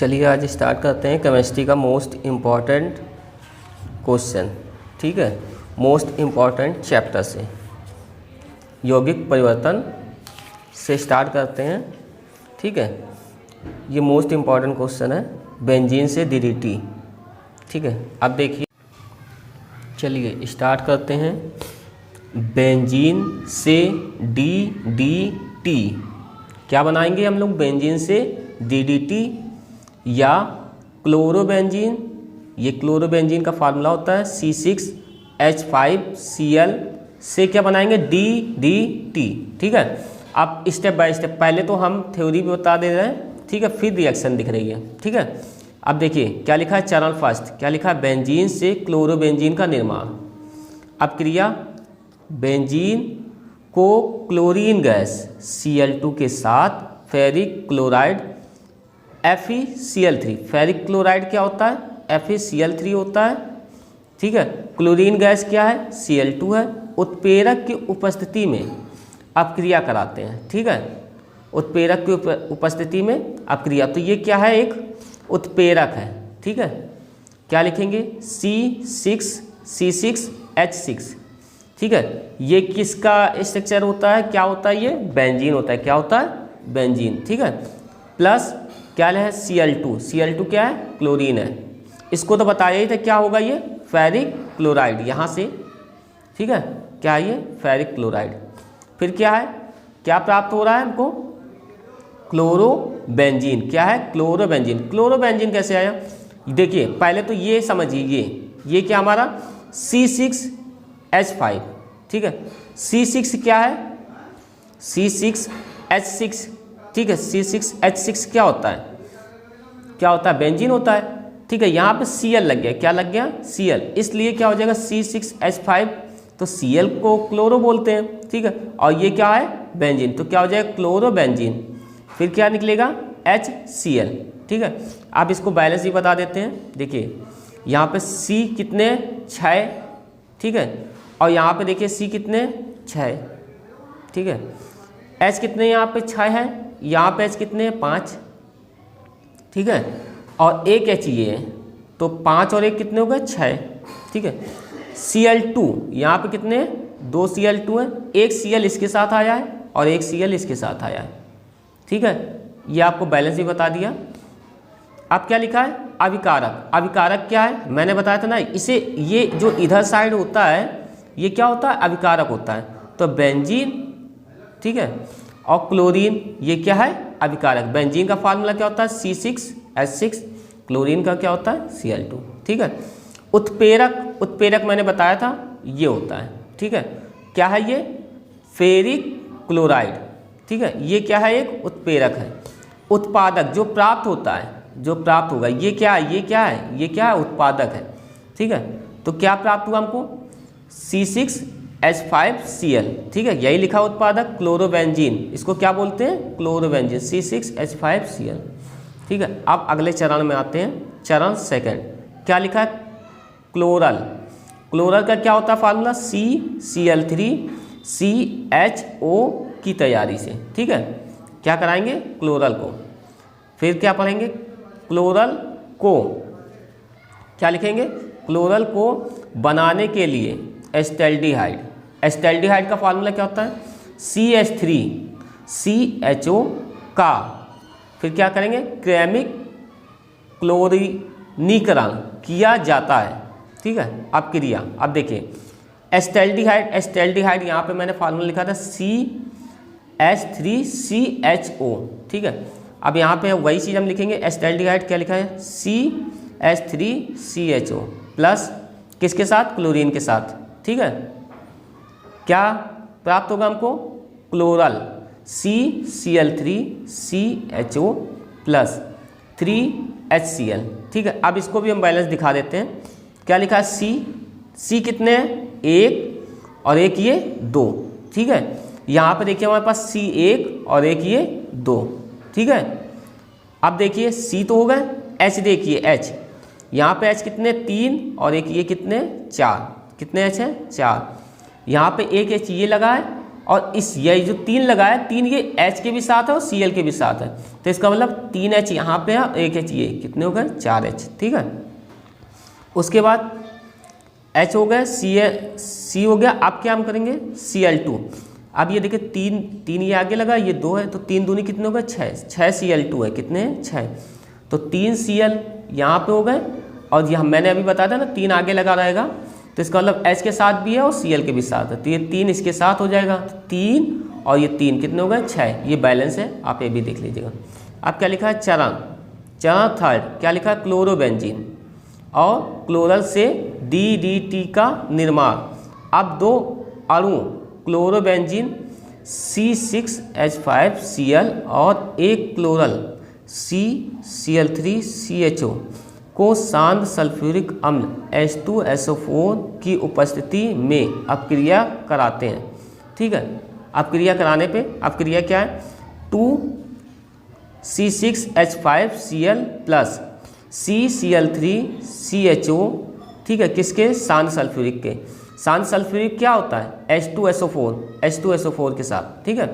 चलिए आज स्टार्ट करते हैं केमिस्ट्री का मोस्ट इम्पॉर्टेंट क्वेश्चन। ठीक है, मोस्ट इम्पॉर्टेंट चैप्टर से यौगिक परिवर्तन से स्टार्ट करते हैं। ठीक है, ये मोस्ट इम्पॉर्टेंट क्वेश्चन है बेंजीन से DDT। ठीक है, अब देखिए, चलिए स्टार्ट करते हैं। बेंजीन से DDT क्या बनाएंगे हम लोग? बेंजीन से DDT या क्लोरोबेंजीन। ये क्लोरोबेंजीन का फार्मूला होता है C6H5Cl से क्या बनाएंगे? DDT। ठीक है, अब स्टेप बाय स्टेप, पहले तो हम थ्योरी भी बता दे रहे हैं, ठीक है, फिर रिएक्शन दिख रही है। ठीक है, अब देखिए क्या लिखा है चरण फर्स्ट, क्या लिखा है? बेंजीन से क्लोरोबेंजीन का निर्माण। अब क्रिया, बेंजीन को क्लोरीन गैस Cl2 के साथ ferric chloride FeCl3। Ferric chloride क्या होता है? FeCl3 होता है। ठीक है, क्लोरीन गैस क्या है? Cl2 है। उत्प्रेरक की उपस्थिति में अब क्रिया कराते हैं। ठीक है, उत्प्रेरक की उपस्थिति में अब क्रिया, तो ये क्या है? एक उत्प्रेरक है। ठीक है, क्या लिखेंगे? C6H6। ठीक है, ये किसका स्ट्रक्चर होता है? क्या होता है? ये बेंजीन होता है। क्या होता है? बेंजीन। ठीक है, प्लस क्या है? Cl2 क्या है? क्लोरीन है। इसको तो बताया ही था, क्या होगा ये? फेरिक क्लोराइड, यहाँ से। ठीक है, क्या है ये? Ferric chloride. फिर क्या है? क्या प्राप्त हो रहा है हमको? क्लोरोबेंजीन। क्या है? क्लोरोबेंजीन। क्लोरोबेंजीन कैसे आया? देखिए पहले तो ये समझिए, ये क्या हमारा C6H5। ठीक है, C6 क्या है? C6H6। ठीक है, C6H6 क्या होता है? क्या होता है? बेंजीन होता है। ठीक है, यहाँ पे Cl लग गया। क्या लग गया? Cl, इसलिए क्या हो जाएगा? C6H5, तो Cl को क्लोरो बोलते हैं। ठीक है, और ये क्या है? बेंजीन, तो क्या हो जाएगा? क्लोरोबेंजीन। फिर क्या निकलेगा? HCl। ठीक है, आप इसको बैलेंस भी बता देते हैं। देखिए यहाँ पे C कितने? 6। ठीक है, और यहाँ पे देखिए C कितने? 6। ठीक है, H कितने? यहाँ पे 6 है, यहाँ पे H कितने? 5। ठीक है, और एक H ये है, तो 5 और 1 कितने हो गए? 6। ठीक है, Cl2 यहाँ पे कितने? 2 Cl2 है, एक Cl इसके साथ आया है और एक Cl इसके साथ आया है। ठीक है, ये आपको बैलेंस भी बता दिया। अब क्या लिखा है? अभिकारक। अभिकारक क्या है? मैंने बताया था ना, इसे, ये जो इधर साइड होता है ये क्या होता है? अभिकारक होता है। तो बेंजीन, ठीक है, और क्लोरीन, ये क्या है? अभिकारक। बेंजीन का फार्मूला क्या होता है? C6H6। क्लोरीन का क्या होता है? Cl2। ठीक है, उत्प्रेरक, उत्प्रेरक मैंने बताया था ये होता है। ठीक है, क्या है ये? Ferric chloride. ठीक है, ये क्या है? एक उत्प्रेरक है। उत्पादक, जो प्राप्त होता है, जो प्राप्त होगा, ये क्या है? ये क्या है? ये क्या है? उत्पादक है। ठीक है, तो क्या प्राप्त हुआ हमको? C6H5Cl। ठीक है, यही लिखा उत्पादक, क्लोरोबेंजीन। इसको क्या बोलते हैं? Chlorobenzene, C6H5Cl। ठीक है, अब अगले चरण में आते हैं, चरण सेकंड। क्या लिखा है? क्लोरल। क्लोरल का क्या होता है फार्मूला? CCl3CHO की तैयारी से। ठीक है, क्या कराएंगे? क्लोरल को। फिर क्या पढ़ेंगे? क्लोरल को क्या लिखेंगे? क्लोरल को बनाने के लिए एस्टेल्डिहाइड। एस्टेल्डिहाइड का फार्मूला क्या होता है? CH3CHO का। फिर क्या करेंगे? क्रैमिक क्लोरीनीकरण किया जाता है। ठीक है, अब क्रिया, अब देखिए एस्टेल्डिहाइड, एस्टेल्डिहाइड यहाँ पे मैंने फार्मूला लिखा था CH3CHO। ठीक है, अब यहाँ पे वही चीज़ हम लिखेंगे। एस्टेल्डिहाइड क्या लिखा है? CH3CHO प्लस किसके साथ? क्लोरीन के साथ। ठीक है, क्या प्राप्त होगा हमको? Chloral, CCl3CHO plus 3HCl। ठीक है, अब इसको भी हम बैलेंस दिखा देते हैं। क्या लिखा है? C कितने हैं? 1 और एक ये 2। ठीक है, यहाँ पे देखिए हमारे पास C1 और एक ये 2। ठीक है, अब देखिए C तो हो गए, H देखिए H, यहाँ पे H कितने? 3 और एक ये कितने? 4। कितने H है? 4। यहाँ पे एक H ये लगा है और इस ये जो 3 लगा है, 3 ये H के भी साथ है और Cl के भी साथ है, तो इसका मतलब 3H यहाँ पे है, 1H ये, कितने हो गए 4H, ठीक है। उसके बाद H हो गया, C हो गया, अब क्या हम करेंगे Cl2। अब ये देखिए 3 ये आगे लगा, ये 2 है, तो 3 दूनी कितने हो गए 6 Cl2 है, कितने हैं 6, तो 3 Cl यहाँ पे हो गए, और यहाँ मैंने अभी बताया था ना 3 आगे लगा रहेगा, तो इसका मतलब H के साथ भी है और Cl के भी साथ है, तो ये 3 इसके साथ हो जाएगा, तो 3 और ये 3 कितने हो गए 6, ये बैलेंस है, आप ये भी देख लीजिएगा। अब क्या लिखा है चरण थर्ड, क्या लिखा है क्लोरोबेंजीन और क्लोरल से DDT का निर्माण। अब 2 अणु क्लोरोबेंजीन C6H5Cl और एक क्लोरल CCl3CHO को शांत सल्फ्यूरिक अम्ल H2SO4 की उपस्थिति में अपक्रिया कराते हैं, ठीक है। अपक्रिया कराने पे अपक्रिया क्या है, 2C6H5Cl प्लस CCl3CHO, ठीक है, किसके शांत सल्फ्यूरिक के। शांत सल्फ्यूरिक क्या होता है H2SO4 के साथ, ठीक है।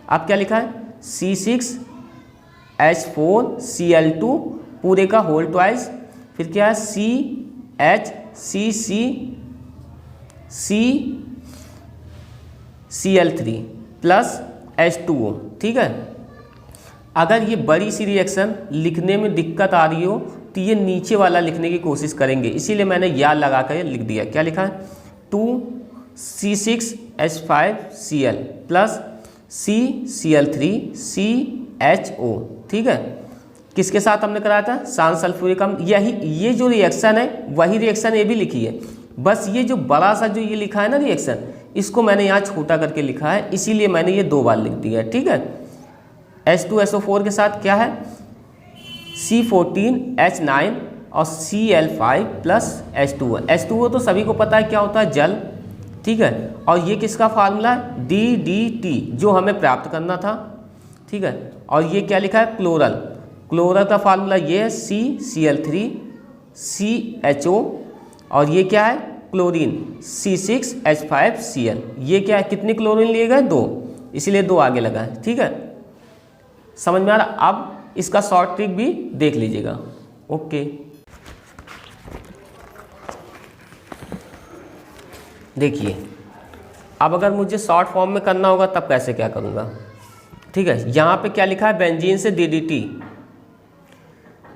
अब क्या लिखा है C6H4Cl2 पूरे का होल ट्वाइस, फिर क्या है CHCCCCl3 प्लस H2O, ठीक है। अगर ये बड़ी सी रिएक्शन लिखने में दिक्कत आ रही हो तो ये नीचे वाला लिखने की कोशिश करेंगे, इसीलिए मैंने याद लगा कर लिख दिया। क्या लिखा है 2C6H5Cl प्लस CCl3CHO, ठीक है, किसके साथ हमने कराया था शांत सल्फ्यूरिक अम्ल। यही ये जो रिएक्शन है वही रिएक्शन ये भी लिखी है, बस ये जो बड़ा सा जो ये लिखा है ना रिएक्शन, इसको मैंने यहाँ छोटा करके लिखा है, इसीलिए मैंने ये 2 बार लिख दिया है, ठीक है। H2SO4 के साथ क्या है C14H9 और Cl5 प्लस H2O। H2O तो सभी को पता है क्या होता है, जल, ठीक है। और ये किसका फार्मूला है DDT, जो हमें प्राप्त करना था, ठीक है। और ये क्या लिखा है क्लोरल का फार्मूला ये है CCl3CHO, और ये क्या है क्लोरीन C6H5Cl। ये क्या है, कितने क्लोरीन लिए गए 2, इसीलिए 2 आगे लगा है, ठीक है। समझ में आ रहा। अब इसका शॉर्ट ट्रिक भी देख लीजिएगा, ओके। देखिए अब अगर मुझे शॉर्ट फॉर्म में करना होगा तब कैसे क्या करूँगा, ठीक है। यहाँ पे क्या लिखा है बेंजीन से DDT,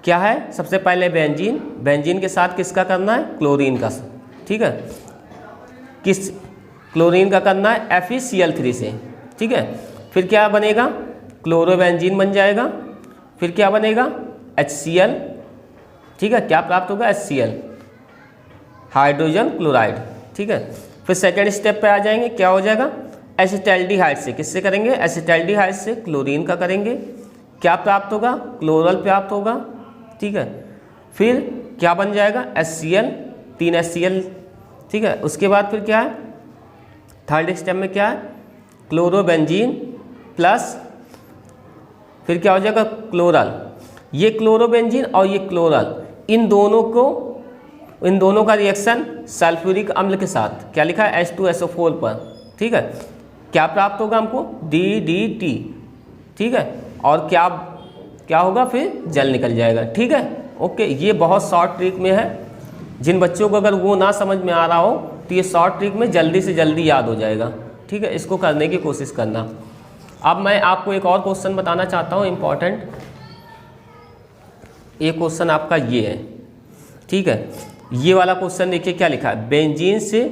क्या है सबसे पहले बेंजीन के साथ किसका करना है क्लोरीन का, ठीक है। किस क्लोरीन का करना है FeCl3 से, ठीक है। फिर क्या बनेगा क्लोरोबेंजीन बन जाएगा, फिर क्या बनेगा HCl, ठीक है, क्या प्राप्त होगा HCl हाइड्रोजन क्लोराइड, ठीक है। फिर सेकेंड स्टेप पे आ जाएंगे, क्या हो जाएगा एसिटाल्डिहाइड से, किससे करेंगे एसिटाल्डिहाइड से क्लोरीन का करेंगे, क्या प्राप्त होगा क्लोरल प्राप्त होगा, ठीक है। फिर क्या बन जाएगा HCl 3 HCl, ठीक है। उसके बाद फिर क्या है थर्ड स्टेप में क्या है क्लोरोबेंजीन प्लस फिर क्या हो जाएगा क्लोरल। ये क्लोरोबेंजीन और ये क्लोरल, इन दोनों का रिएक्शन सल्फ्यूरिक अम्ल के साथ, क्या लिखा है H2SO4 पर, ठीक है। क्या प्राप्त होगा हमको DDT, ठीक है। और क्या होगा फिर जल निकल जाएगा, ठीक है, ओके। ये बहुत शॉर्ट ट्रिक में है, जिन बच्चों को अगर वो ना समझ में आ रहा हो तो ये शॉर्ट ट्रिक में जल्दी से जल्दी याद हो जाएगा, ठीक है। इसको करने की कोशिश करना। अब मैं आपको एक और क्वेश्चन बताना चाहता हूँ इम्पॉर्टेंट। ये क्वेश्चन आपका ये है, ठीक है। ये वाला क्वेश्चन देखिए क्या लिखा है बेंजीन से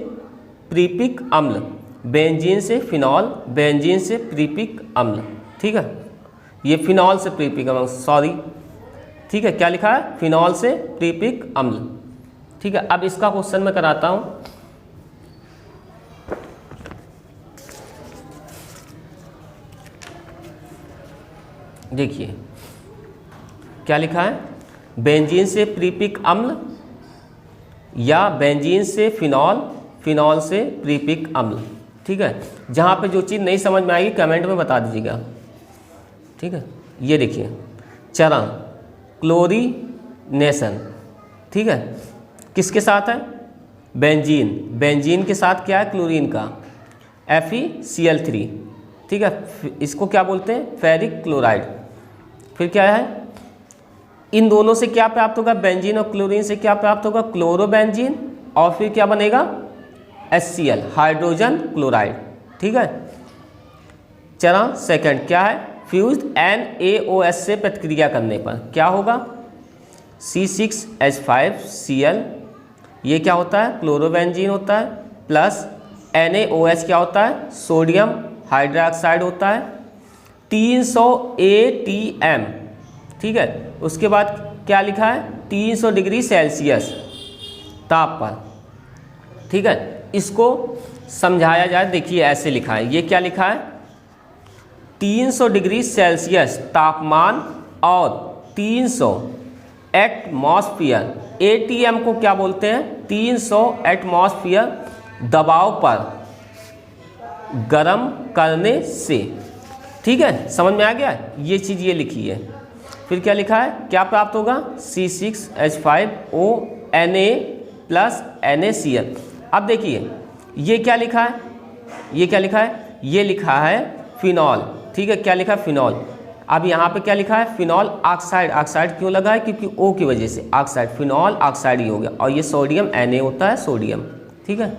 प्रीपिक अम्ल, बेंजीन से फिनॉल, बेंजीन से प्रीपिक अम्ल, ठीक है। ये फिनॉल से प्रीपिक अम्ल, सॉरी, ठीक है। क्या लिखा है फिनॉल से प्रीपिक अम्ल, ठीक है। अब इसका क्वेश्चन मैं कराता हूँ। देखिए क्या लिखा है बेंजीन से प्रीपिक अम्ल या बेंजीन से फिनॉल, फिनॉल से प्रीपिक अम्ल, ठीक है। जहाँ पे जो चीज़ नहीं समझ में आएगी कमेंट में बता दीजिएगा, ठीक है। ये देखिए चरण क्लोरीनेशन, ठीक है, किसके साथ है बेंजीन, बेंजीन के साथ क्या है क्लोरीन का FeCl3, ठीक है, इसको क्या बोलते हैं, फेरिक क्लोराइड। फिर क्या है, इन दोनों से क्या प्राप्त होगा, बेंजीन और क्लोरीन से क्या प्राप्त होगा, क्लोरोबेंजीन, और फिर क्या बनेगा, HCl, हाइड्रोजन क्लोराइड, ठीक है। चरण सेकंड क्या है, फ्यूज्ड NaOH से प्रतिक्रिया करने पर क्या होगा, C6H5Cl, ये क्या होता है, क्लोरोबेंजीन होता है, प्लस NaOH क्या होता है, सोडियम हाइड्रोक्साइड होता है, 300 atm, ठीक है। उसके बाद क्या लिखा है, 300 डिग्री सेल्सियस ताप पर, ठीक है। इसको समझाया जाए, देखिए ऐसे लिखा है, ये क्या लिखा है, 300 डिग्री सेल्सियस तापमान और 300 एटमॉस्फेयर, एटीएम को क्या बोलते हैं, 300 एटमॉस्फेयर दबाव पर गर्म करने से, ठीक है, समझ में आ गया, ये चीज़ ये लिखी है। फिर क्या लिखा है, क्या प्राप्त होगा, C6H5O Na प्लस NaCl। अब देखिए ये क्या लिखा है, ये क्या लिखा है, ये लिखा है फिनॉल, ठीक है, क्या लिखा है, फिनॉल। अब यहाँ पे क्या लिखा है, फिनॉल ऑक्साइड, ऑक्साइड क्यों लगा है, क्योंकि O की वजह से ऑक्साइड, फिनॉल ऑक्साइड ही हो गया, और ये सोडियम Na होता है, सोडियम, ठीक है,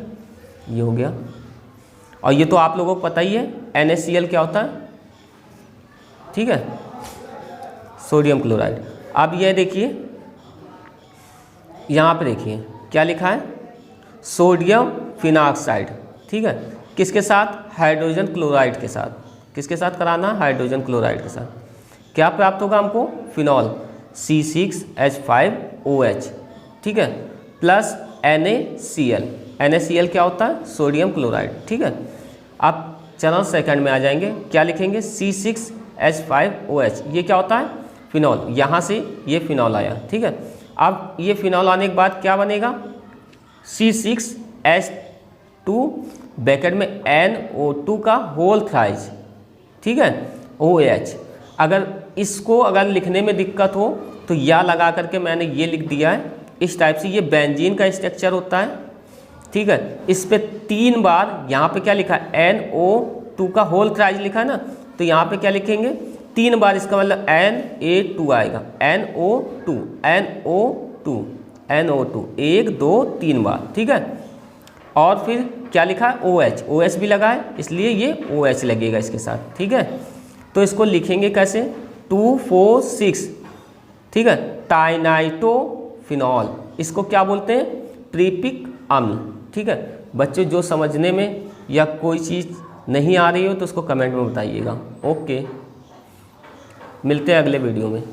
ये हो गया। और ये तो आप लोगों को पता ही है, NaCl क्या होता है, ठीक है, सोडियम क्लोराइड। अब ये देखिए यहाँ पे देखिए क्या लिखा है, सोडियम फिनॉक्साइड, ठीक है, किसके साथ, हाइड्रोजन क्लोराइड के साथ, किसके साथ कराना, हाइड्रोजन क्लोराइड के साथ। क्या प्राप्त होगा हमको, फिनॉल C6H5OH, ठीक है, प्लस NaCl, NaCl क्या होता है, सोडियम क्लोराइड, ठीक है। अब चरण सेकंड में आ जाएंगे, क्या लिखेंगे, C6H5OH, ये क्या होता है, फिनॉल, यहाँ से ये फिनॉल आया, ठीक है। अब ये फिनॉल आने के बाद क्या बनेगा, C6H2 ब्रैकेट में NO2 का होल थ्राइज, ठीक है, OH। अगर इसको अगर लिखने में दिक्कत हो तो या लगा करके मैंने ये लिख दिया है, इस टाइप से ये बेंजीन का स्ट्रक्चर होता है, ठीक है। इस पे 3 बार यहाँ पे क्या लिखा है, NO2 का होल थ्राइज लिखा है ना, तो यहाँ पे क्या लिखेंगे, 3 बार, इसका मतलब Na2 आएगा, NO2 NO2 NO2, 1 2 3 बार, ठीक है। और फिर क्या लिखा है, OH, OH भी लगा है, इसलिए ये OH लगेगा इसके साथ, ठीक है। तो इसको लिखेंगे कैसे, 2,4,6, ठीक है, टाइनाइटोफिनॉल, इसको क्या बोलते हैं, प्रीपिक अम्ल, ठीक है। बच्चों जो समझने में या कोई चीज़ नहीं आ रही हो तो उसको कमेंट में बताइएगा। ओके, मिलते हैं अगले वीडियो में।